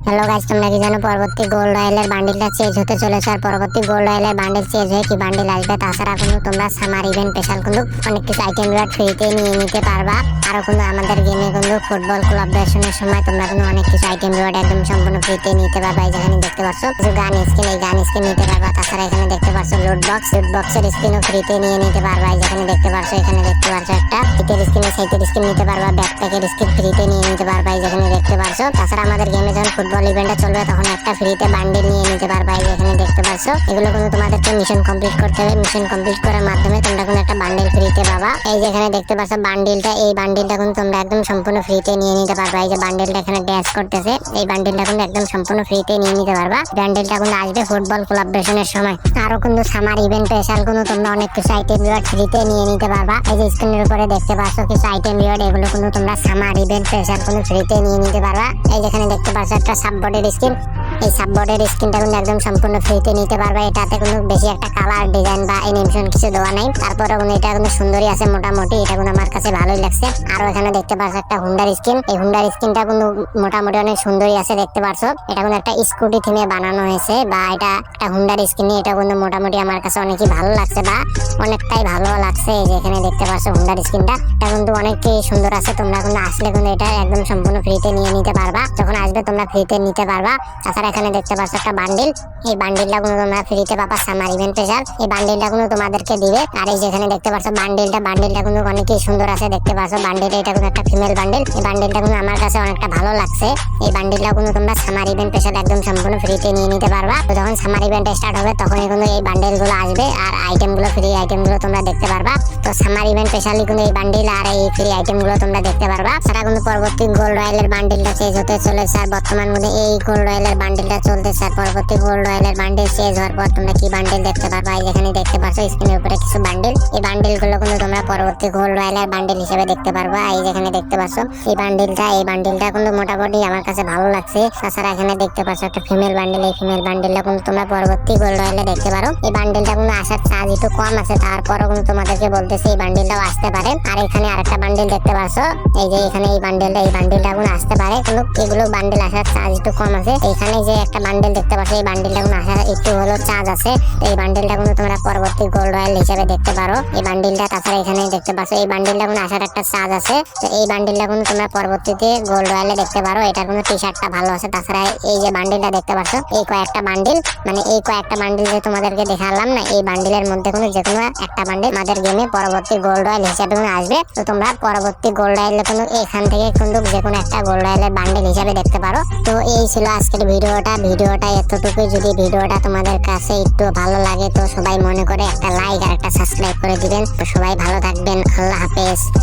Hello guys, তোমরা কি জানো পরবর্তী গোল্ড রয়্যালের বান্ডিলটা চেঞ্জ হতে চলেছে? আর পরবর্তী গোল্ড রয়্যালের বান্ডিল চেঞ্জ হয়ে কি বান্ডিল আসবে? তাছাড়া কিন্তু তোমরা সামার ইভেন্ট স্পেশাল কিন্তু অনেক কিছু আইটেম রিওয়ার্ড ফ্রিতে নিয়ে নিতে পারবা। আরো কিন্তু আমাদের গেমে কিন্তু ফুটবল কোলাবরেশনের সময় তোমরা কিন্তু অনেক কিছু আইটেম রিওয়ার্ড একদম সম্পূর্ণ ফ্রিতে নিতে পারবা। এই যেখানে দেখতে পাচ্ছ কিছু গান স্কিন, এই গান স্কিন নিতে পারবা। তাছাড়া এখানে দেখতে পাচ্ছ লুট বক্সের স্কিনও ফ্রিতে নিয়ে নিতে পারবা। এই যেখানে দেখতে পাচ্ছ একটা টিকের স্কিন, সাইটের স্কিন নিতে পারবা। ব্যাকপ্যাকের স্কিন ফ্রিতে নিয়ে নিতে পারবা। এই যেখানে দেখতে পাচ্ছ। তাছাড়া আমাদের গেমে যখন ফুটবল ইভেন্টটা চলবে তখন একটা ফ্রিতে বান্ডিল নিয়ে নিতে পারবা। এই যেখানে দেখতে পাচ্ছ, এগুলো কিন্তু তোমাদেরকে মিশন কমপ্লিট করতে হবে। মিশন কমপ্লিট করার মাধ্যমে তোমরা কিন্তু একটা বান্ডিল ফ্রিতে পাবা। এই যেখানে দেখতে পাচ্ছ বান্ডিলটা, এই বান্ডিলটা কিন্তু তোমরা একদম সম্পূর্ণ ফ্রিতে নিয়ে নিতে পারবা। এই যে বান্ডিলটা এখানে ড্যাশ করতেছে, এই বান্ডিলটা কিন্তু একদম সম্পূর্ণ ফ্রিতে নিয়ে নিতে পারবা। বান্ডিলটা কিন্তু আসবে ফুটবল কোলাবরেশনের সময়। আরো কিন্তু সামার ইভেন্ট স্পেশাল কিন্তু তোমরা অনেক কিছু আইটেম রিওয়ার্ড ফ্রিতে নিয়ে নিতে পারবা। এই যে স্ক্রিনের উপরে দেখতে পাচ্ছ কিছু আইটেম রিওয়ার্ড, এগুলো কিন্তু তোমরা সামার ইভেন্ট স্পেশাল কিন্তু ফ্রিতে নিয়ে নিতে পারবা। এই যেখানে দেখতে পাচ্ছ একটা সাববোর্ডের স্কিন, এই সাববোর্ডের স্কিনটা কিন্তু একদম সম্পূর্ণ ফ্রিতে নিতে পারবা। এটাতে কোনো বেশি একটা কালার ডিজাইন বা অ্যানিমেশন কিছু দেওয়া নাই, তারপরে কিন্তু এটা কিন্তু সুন্দরই আছে মোটামুটি। এটা কিন্তু আমার কাছে ভালোই লাগছে। আরো এখানে দেখতে পাচ্ছ একটা হুন্ডার স্কিন, এই হুন্ডার স্কিনটা কিন্তু মোটামুটি অনেক সুন্দরই আছে দেখতে পাচ্ছ। এটা কিন্তু একটা স্কুটি থিমে বানানো হয়েছে, বা এটা একটা হুন্ডার স্কিন। এটা কিন্তু মোটামুটি আমার কাছে অনেকই ভালো লাগছে, বা অনেকটাই ভালো লাগছে। এই যে এখানে দেখতে পাচ্ছ হুন্ডার স্কিনটা, এটা কিন্তু অনেকই সুন্দর আছে। তোমরা কিন্তু আসলে কিন্তু এটা একদম সম্পূর্ণ ফ্রিতে নিয়ে নিতে পারবা। যখন আসবে তোমরা ফ্রিতে নিতে পারবা। তাছাড়া এখানে দেখতে পাচ্ছ একটা বান্ডিল, এই বান্ডিলটা কিন্তু তোমরা ফ্রিতে পাবা সামার ইভেন্ট স্পেশাল। এই বান্ডিলটা কিন্তু তোমাদেরকে দিবে। আর এই যেখানে দেখতে পাচ্ছ বান্ডিলটা কিন্তু অনেকই সুন্দর আছে দেখতে পাচ্ছ। বান্ডিলটা এটা কিন্তু একটা ফিমেল বান্ডিল। এই বান্ডিলটা কিন্তু আমার কাছে অনেকটা ভালো লাগছে। এই বান্ডিলটা কিন্তু তোমরা সামার ইভেন্ট স্পেশাল একদম সম্পূর্ণ ফ্রিতে নিয়ে নিতে পারবা। তো যখন সামার ইভেন্ট স্টার্ট হবে তখনই কিন্তু এই বান্ডিল গুলো আসবে, আর আইটেম গুলো ফ্রি আইটেম গুলো তোমরা দেখতে পারবা। তো সামার ইভেন্ট স্পেশালি কিন্তু এই বান্ডিল আর এই ফ্রি আইটেম গুলো তোমরা দেখতে পারবা। সেটা কিন্তু পরবর্তী গোল্ড রয়্যালের বান্ডিলটা চেঞ্জ হতে চলেছে। আর বর্তমান মধ্যে এই গোল্ড রয়্যালের বান্ডিলটা চলতেছে। আর পরবর্তী গোল্ড রয়্যালের বান্ডিল শেষ হওয়ার পর তোমরা কি বান্ডিল দেখতে পারবা? এই যেখানে দেখতে পাচ্ছ স্ক্রিনের উপরে কিছু বান্ডিল, এই বান্ডিল গুলো কিন্তু তোমরা পরবর্তী গোল্ড রয়্যালের বান্ডিল হিসেবে দেখতে পারবা। এই যেখানে দেখতে পাচ্ছ এই বান্ডিলটা কিন্তু মোটামুটি আমার কাছে ভালো লাগছে। তাছাড়া এখানে দেখতে পাচ্ছ একটা ফিমেল বান্ডিল, এই ফিমেল বান্ডিলটা কিন্তু তোমরা পরবর্তী গোল্ড রয়্যালে দেখতে পারো। এই বান্ডিলটা কিন্তু আসার চার্জ একটু কম আছে, তারপরও কিন্তু তোমাদেরকে বলতেছি এই বান্ডিলটাও আসতে পারে। আর এখানে আরেকটা বান্ডিল দেখতে পাচ্ছ, এই যে এখানে এই বান্ডিলটা কিন্তু আসতে পারে, কিন্তু এগুলো বান্ডিল আসার চার্জ একটু কম আছে। এখানে যে একটা বান্ডিল দেখতে পাচ্ছ, এই বান্ডিলটা কিন্তু আসার একটু হলো চার্জ আছে। এই বান্ডিলটা কিন্তু তোমরা পরবর্তী গোল্ড রয়্যাল হিসেবে দেখতে পারো এই বান্ডিলটা। তাছাড়া এখানে দেখতে পাচ্ছ এই বান্ডিলটা কিন্তু আসার একটা চার্জ আছে। তো এই বান্ডিলটা কিন্তু তোমরা পরবর্তীতে গোল্ড রয়্যালে দেখতে পারো। এটা কিন্তু টি শার্টটা ভালো আছে। তাছাড়া এই যে বান্ডিলটা দেখতে পাচ্ছ, এই কয়েকটা বান্ডিল যে তোমাদেরকে দেখালাম না, এই বান্ডিলের মধ্যে কিন্তু যে কোনো একটা বান্ডিল আমাদের গেমে পরবর্তী গোল্ড রয়্যাল হিসেবে আসবে। তো তোমরা পরবর্তী গোল্ড রয়্যালে কিন্তু এখান থেকে কিন্তু যে কোনো একটা গোল্ড রয়্যালের বান্ডিল হিসেবে দেখতে পারো। তো এই ছিল আজকের ভিডিওটা এতটুকুই। যদি ভিডিওটা তোমাদের কাছে একটু ভালো লাগে তো সবাই মনে করে একটা লাইক আর একটা সাবস্ক্রাইব করে দিবেন। তো সবাই ভালো থাকবেন, আল্লাহ হাফেজ।